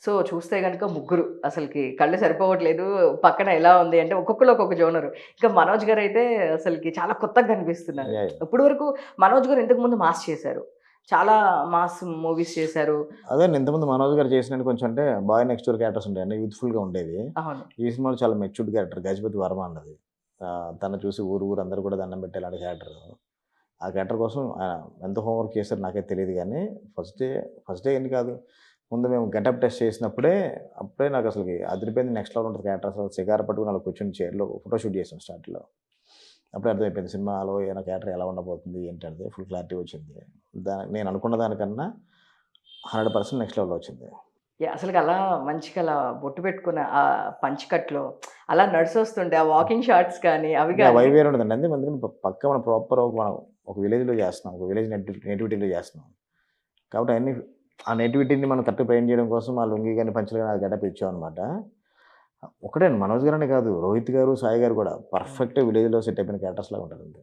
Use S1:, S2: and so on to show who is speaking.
S1: So, చూస్తే గనుక ముగ్గురు అసలకి కళ్ళు సరిపోవట్లేదు. పక్కన ఎలా ఉంది అంటే ఒక్కొక్కళ్ళు ఒక్కొక్క జోనరు. ఇంకా మనోజ్ గారైతే అసలకి చాలా కొత్తగా కనిపిస్తున్నారు.
S2: యాహ్!
S1: ఇప్పటి వరకు మనోజ్ గారు ఇంతకుముందు మాస్ చేశారు. చాలా మాస్ మూవీస్ చేశారు.
S2: అదేనండి ఇంతకుముందు 'మనోజ్' గారు చేసినట్టు కొంచెం అంటే బాయ్ నెక్స్ట్ డోర్ క్యారెక్టర్స్ ఉంటాయండి. యూత్‌ఫుల్‌గా ఉండేవి.
S1: అవును.
S2: ఈ సినిమాలో చాలా మెచ్యూర్డ్ క్యారెక్టర్ 'గజపతి వర్మ' అన్నది. తనని చూసి ఊరు అందరూ కూడా దండం పెట్టేలాంటి క్యారెక్టర్. ఆ క్యారెక్టర్ కోసం ఎంత హోంవర్క్ చేశారో నాకైతే తెలీదు గానీ ఫస్ట్ డే అని కాదు. ముందు మేము గెటప్ టెస్ట్ చేసినప్పుడే అప్పుడే నాకసలకి అదిరిపోయింది. నెక్స్ట్ లెవెల్ ఉంటది క్యారెక్టర్ అసలు సిగార్ పట్టుకొని అలా కూర్చొని చైర్‌లో ఫోటో షూట్ చేసాం స్టార్ట్‌లో. అప్పుడే అర్థమైపోయింది సినిమాలో ఏమైనా క్యారెక్టర్ ఎలా ఉండబోతుంది ఏంటనేది ఫుల్ క్లారిటీ వచ్చింది. నేను అనుకున్న దానికన్నా 100% నెక్స్ట్ లెవెల్‌లో వచ్చింది.
S1: యాహ్! అసలకలా మంచిగా అలా బొట్టు పెట్టుకున్న పంచ్ కట్‌లో అలా నడిసొస్తుంటే ఆ వాకింగ్ షాట్స్ కానీ, అవి
S2: అంటే ఆ
S1: గాని
S2: వైబ్ వేరే ఉంటదండి. అందుకని పక్కా మనం ప్రాపర్ మనం ఒక విలేజ్‌లో చేస్తున్నాం. ఒక విలేజ్ నేటివిటీలో చేస్తున్నాం. కాబట్టి అయన్నీ ఆ నేటివిటీని మనం కరెక్ట్‌గా ప్రెజెంట్ చేయడం కోసం ఆ లుంగీ గాని, పంచలు గాని ఆ గెటప్ ఇచ్చామనమాట. ఒకటే మనోజ్ గారనే కాదు. రోహిత్ గారు, సాయి గారు కూడా
S1: హ్మ్.
S2: పర్ఫెక్ట్‌గా విలేజ్‌లో సెట్ అయిపోయిన క్యారెక్టర్స్‌లాగా ఉంటారంతే.